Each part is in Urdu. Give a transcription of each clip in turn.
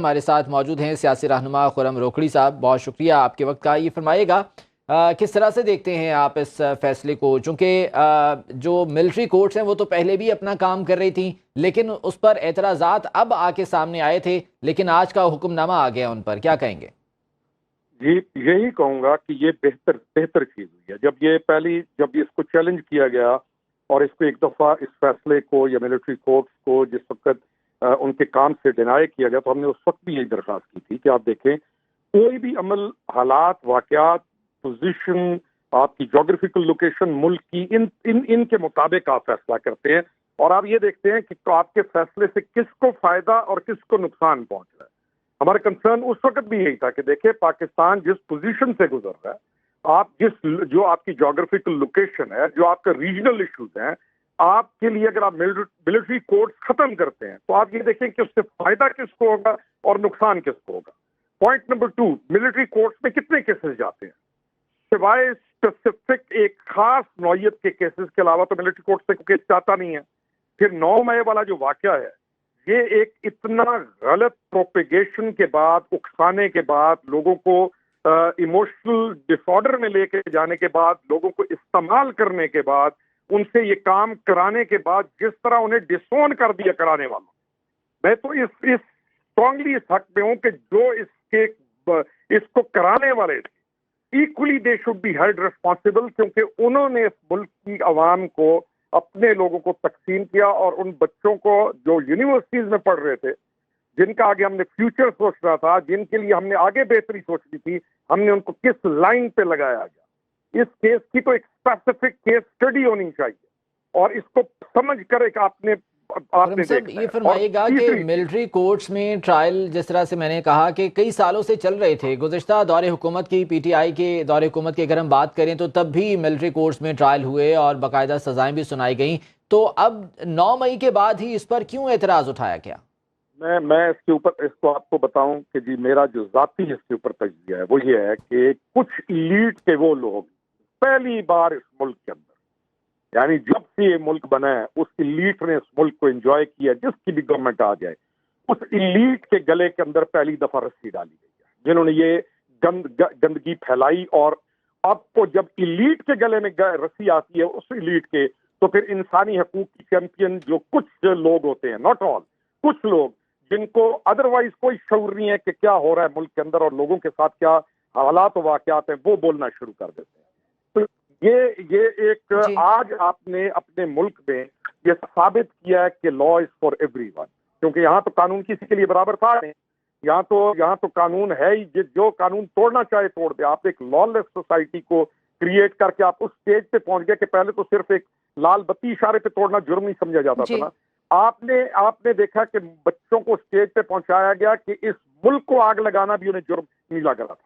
ہمارے ساتھ موجود ہیں سیاسی رہنما خرم روکھڑی صاحب، بہت شکریہ آپ کے وقت کا۔ یہ فرمائیے گا کس طرح سے دیکھتے ہیں آپ اس فیصلے کو، چونکہ جو ملٹری کورٹس ہیں وہ تو پہلے بھی اپنا کام کر رہی تھیں، لیکن اس پر اعتراضات اب آ کے سامنے آئے تھے، لیکن آج کا حکم نامہ آ گیا ان پر، کیا کہیں گے؟ جی یہی کہوں گا کہ یہ بہتر چیز ہوئی ہے۔ جب اس کو چیلنج کیا گیا اور اس کو ایک دفعہ اس فیصلے کو یا ملٹری کورٹس کو جس وقت ان کے کام سے ڈینائی کیا گیا، تو ہم نے اس وقت بھی یہی درخواست کی تھی کہ آپ دیکھیں کوئی بھی عمل، حالات، واقعات، پوزیشن، آپ کی جغرافیکل لوکیشن ملک کی، ان کے مطابق آپ فیصلہ کرتے ہیں، اور آپ یہ دیکھتے ہیں کہ آپ کے فیصلے سے کس کو فائدہ اور کس کو نقصان پہنچ رہا ہے۔ ہمارا کنسرن اس وقت بھی یہی تھا کہ دیکھیں پاکستان جس پوزیشن سے گزر رہا ہے، جو آپ کی جغرافیکل لوکیشن ہے، جو آپ کا ریجنل ایشوز ہیں، آپ کے لیے اگر آپ ملٹری کورٹس ختم کرتے ہیں تو آپ یہ دیکھیں کہ اس سے فائدہ کس کو ہوگا اور نقصان کس کو ہوگا۔ پوائنٹ نمبر 2، ملٹری کورٹس میں کتنے کیسز جاتے ہیں؟ سوائے اسپیسیفک ایک خاص نوعیت کے کیسز کے علاوہ تو ملٹری کورٹ سے کوئی کیس جاتا نہیں ہے۔ پھر 9 مئی والا جو واقعہ ہے، یہ ایک اتنا غلط پروپیگیشن کے بعد، اکسانے کے بعد، لوگوں کو ایموشنل ڈس آرڈر میں لے کے جانے کے بعد، لوگوں کو استعمال کرنے کے بعد، ان سے یہ کام کرانے کے بعد جس طرح انہیں ڈس اون کر دیا کرانے والوں، میں تو اسٹرانگلی اس حق میں ہوں کہ جو اس کو کرانے والے تھے، equally they should be held responsible, کیونکہ انہوں نے اس ملک کی عوام کو، اپنے لوگوں کو تقسیم کیا، اور ان بچوں کو جو یونیورسٹیز میں پڑھ رہے تھے، جن کا آگے ہم نے فیوچر سوچنا تھا، جن کے لیے ہم نے آگے بہتری سوچنی تھی، ہم نے ان کو کس لائن پہ لگایا گیا۔ اس کیس کی تو ایک اسپیسیفک کیس اسٹڈی ہونی چاہیے، اور اس کو سمجھ کر ایک آپ نے یہ فرمائیے گا کہ ملٹری کورٹس میں ٹرائل، جس طرح سے میں نے کہا کہ کئی سالوں سے چل رہے تھے، گزشتہ دور حکومت کی، پی ٹی آئی کے دور حکومت کی اگر ہم بات کریں تو تب بھی ملٹری کورٹس میں ٹرائل ہوئے اور باقاعدہ سزائیں بھی سنائی گئیں، تو اب 9 مئی کے بعد ہی اس پر کیوں اعتراض اٹھایا گیا؟ میں اس کے اوپر اس کو آپ کو بتاؤں کہ جی میرا جو ذاتی اس کے اوپر تجزیہ ہے وہ یہ ہے کہ کچھ ایلیٹ کے وہ لوگ پہلی بار اس ملک کے اندر، یعنی جب سے یہ ملک بنا ہے، اس ایلیٹ نے اس ملک کو انجوائے کیا، جس کی بھی گورنمنٹ آ جائے، اس ایلیٹ کے گلے کے اندر پہلی دفعہ رسی ڈالی گئی ہے، جنہوں نے یہ گندگی پھیلائی۔ اور اب کو جب ایلیٹ کے گلے میں رسی آتی ہے اس ایلیٹ کے، تو پھر انسانی حقوق کی چیمپئن جو کچھ لوگ ہوتے ہیں، ناٹ آل، کچھ لوگ جن کو ادروائز کوئی شعور نہیں ہے کہ کیا ہو رہا ہے ملک کے اندر اور لوگوں کے ساتھ کیا حالات و واقعات ہیں، وہ بولنا شروع کر دیتے ہیں۔ تو یہ ایک آج آپ نے اپنے ملک میں یہ ثابت کیا ہے کہ لا از فار ایوری ون، کیونکہ یہاں تو قانون کسی کے لیے برابر تھا نہیں، یہاں تو قانون ہے ہی، جو قانون توڑنا چاہے توڑ دے۔ آپ ایک لا لیس سوسائٹی کو کریٹ کر کے آپ اس سٹیج پہ پہنچ گئے کہ پہلے تو صرف ایک لال بتی اشارے پہ توڑنا جرم نہیں سمجھا جاتا تھا نا۔ آپ نے دیکھا کہ بچوں کو اسٹیج پہ پہنچایا گیا کہ اس ملک کو آگ لگانا بھی انہیں جرم نہیں لگا تھا۔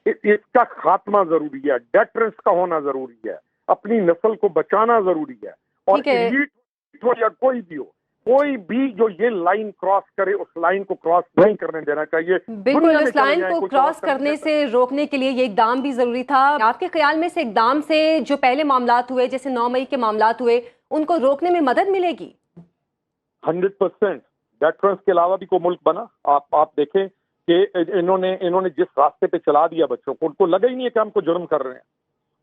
اس کا خاتمہ ضروری ہے، ڈیٹرنس کا ہونا ضروری ہے، اپنی نسل کو بچانا ضروری ہے، اور ایلیٹ ہو یا کوئی بھی ہو، کوئی بھی جو یہ لائن کراس کرے اس لائن کو کراس نہیں کرنے دینا چاہیے۔ بالکل، اس لائن کو کراس کرنے سے روکنے کے لیے یہ اقدام بھی ضروری تھا۔ آپ کے خیال میں سے اقدام سے جو پہلے معاملات ہوئے، جیسے 9 مئی کے معاملات ہوئے، ان کو روکنے میں مدد ملے گی؟ 100%۔ ڈیٹرنس کے علاوہ بھی کوئی ملک بنا؟ آپ دیکھیں کہ انہوں نے جس راستے پہ چلا دیا بچوں کو، ان کو لگا ہی نہیں ہے کہ ہم کو جرم کر رہے ہیں۔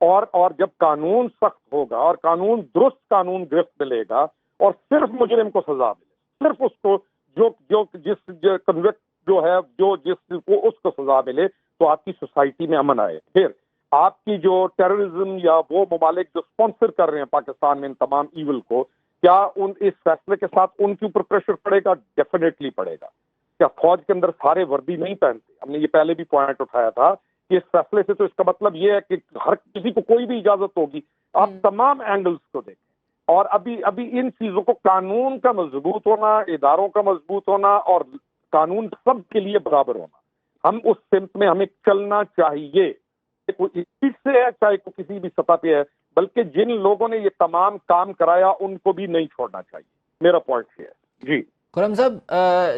اور جب قانون سخت ہوگا اور قانون درست قانون گرفت ملے گا، اور صرف مجرم کو سزا ملے، صرف اس کو جس کنوکٹ جو ہے جس کو اس کو سزا ملے، تو آپ کی سوسائٹی میں امن آئے۔ پھر آپ کی جو ٹیررزم یا وہ ممالک جو اسپانسر کر رہے ہیں پاکستان میں ان تمام ایول کو، کیا اس فیصلے کے ساتھ ان کے اوپر پریشر پڑے گا؟ ڈیفینیٹلی پڑے گا۔ کیا فوج کے اندر سارے وردی نہیں پہنتے؟ ہم نے یہ پہلے بھی پوائنٹ اٹھایا تھا کہ اس فیصلے سے تو اس کا مطلب یہ ہے کہ ہر کسی کو کوئی بھی اجازت ہوگی۔ آپ تمام اینگلز کو دیکھیں، اور ابھی ان چیزوں کو، قانون کا مضبوط ہونا، اداروں کا مضبوط ہونا، اور قانون سب کے لیے برابر ہونا، ہم اس سمت میں ہمیں چلنا چاہیے۔ کوئی اس سے ہے چاہے کوئی کسی بھی سطح پہ ہے، بلکہ جن لوگوں نے یہ تمام کام کرایا ان کو بھی نہیں چھوڑنا چاہیے۔ میرا پوائنٹ یہ ہے۔ جی خرم صاحب،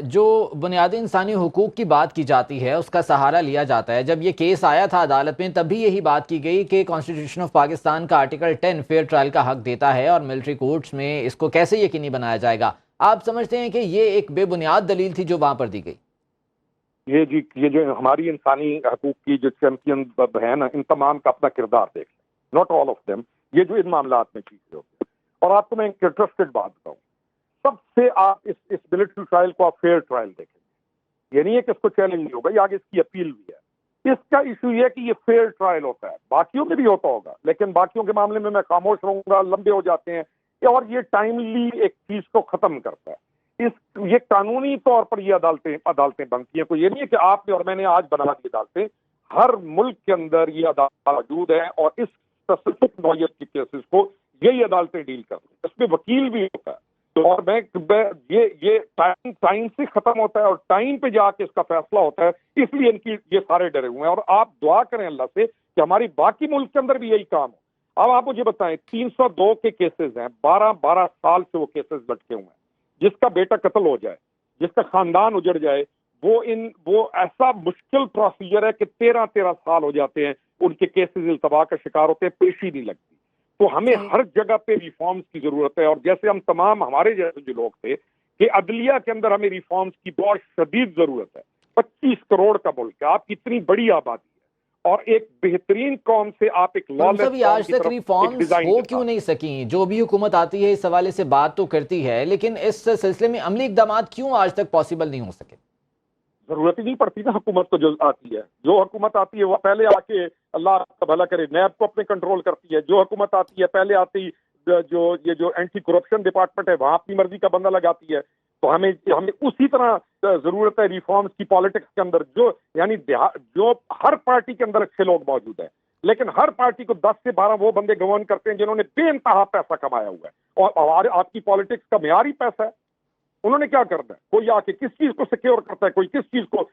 جو بنیادی انسانی حقوق کی بات کی جاتی ہے، اس کا سہارا لیا جاتا ہے۔ جب یہ کیس آیا تھا عدالت میں، تب بھی یہی بات کی گئی کہ کانسٹیٹیوشن آف پاکستان کا آرٹیکل 10 فیئر ٹرائل کا حق دیتا ہے، اور ملٹری کورٹس میں اس کو کیسے یقینی بنایا جائے گا؟ آپ سمجھتے ہیں کہ یہ ایک بے بنیاد دلیل تھی جو وہاں پر دی گئی؟ یہ جو ہماری انسانی حقوق کی جو چیمپئن ہے نا، ان تمام کا اپنا کردار دیکھ لیں، ناٹ آل آف دیم، یہ جو ان معاملات میں چیزیں ہوتی ہیں. اور آپ کو میں ایک انٹرسٹڈ بات بتاؤں، سب سے آپ اس ملٹری ٹرائل کو آپ فیئر ٹرائل دیکھیں گے. یہ نہیں ہے کہ اس کو چیلنج نہیں ہوگا، یہ آگے اس کی اپیل بھی ہے. اس کا ایشو یہ ہے کہ یہ فیئر ٹرائل ہوتا ہے، باقیوں میں بھی ہوتا ہوگا، لیکن باقیوں کے معاملے میں خاموش رہوں گا، لمبے ہو جاتے ہیں، اور یہ ٹائملی ایک چیز کو ختم کرتا ہے. یہ قانونی طور پر یہ عدالتیں بنتی ہیں. کوئی یہ نہیں ہے کہ آپ نے اور میں نے آج بنا دی عدالتیں. ہر ملک کے اندر یہ عدالت موجود ہے، اور اس اسپیسیفک نوعیت کی کیسز کو یہی عدالتیں ڈیل کرتی ہیں. اس میں وکیل بھی ہوتا ہے. تو اور میں یہ ٹائم سے ختم ہوتا ہے، اور ٹائم پہ جا کے اس کا فیصلہ ہوتا ہے. اس لیے ان کی یہ سارے ڈرے ہوئے ہیں، اور آپ دعا کریں اللہ سے کہ ہماری باقی ملک کے اندر بھی یہی کام ہو. اب آپ مجھے بتائیں، 302 کے کیسز ہیں، 12 سال سے وہ کیسز لٹکے ہوئے ہیں. جس کا بیٹا قتل ہو جائے، جس کا خاندان اجڑ جائے، وہ ایسا مشکل پروسیجر ہے کہ 13 سال ہو جاتے ہیں، ان کے کیسز التوا کا شکار ہوتے ہیں، پیشی نہیں لگتی. تو ہمیں ہر جگہ پہ ریفارمز کی ضرورت ہے. اور جیسے ہم تمام ہمارے جیسے جو لوگ تھے کہ عدلیہ کے اندر ہمیں ریفارمز کی بہت شدید ضرورت ہے. 25 کروڑ کا ملک ہے، آپ کی اتنی بڑی آبادی ہے، اور ایک بہترین قوم سے آپ ایک سبھی آج تک ریفارمز ہو کیوں نہیں سکیں؟ جو بھی حکومت آتی ہے اس حوالے سے بات تو کرتی ہے، لیکن اس سلسلے میں عملی اقدامات کیوں آج تک پاسبل نہیں ہو سکے؟ ضرورت ہی نہیں پڑتی نا حکومت کو. جو آتی ہے، جو حکومت آتی ہے وہ پہلے آ کے اللہ کا بھلا کرے نیب کو اپنے کنٹرول کرتی ہے. جو حکومت آتی ہے پہلے آتی جو اینٹی کرپشن ڈپارٹمنٹ ہے وہاں اپنی مرضی کا بندہ لگاتی ہے. تو ہمیں اسی طرح ضرورت ہے ریفارمز کی پالیٹکس کے اندر. جو ہر پارٹی کے اندر اچھے لوگ موجود ہیں، لیکن ہر پارٹی کو 10 سے 12 وہ بندے گورن کرتے ہیں جنہوں نے بے انتہا پیسہ کمایا ہوا ہے. اور آپ کی پالیٹکس کا معیار ہی پیسہ ہے. انہوں نے کیا کرنا ہے؟ کوئی آ کے کس چیز کو سیکیور کرتا ہے، کوئی کس چیز کو.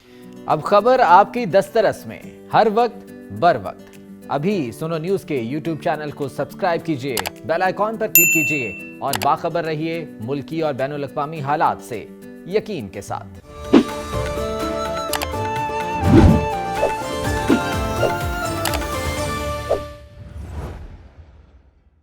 اب خبر آپ کی دسترس میں، ہر وقت بر وقت. ابھی سنو نیوز کے یوٹیوب چینل کو سبسکرائب کیجئے، بیل آئیکن پر کلک کیجئے، اور باخبر رہیے ملکی اور بین الاقوامی حالات سے یقین کے ساتھ.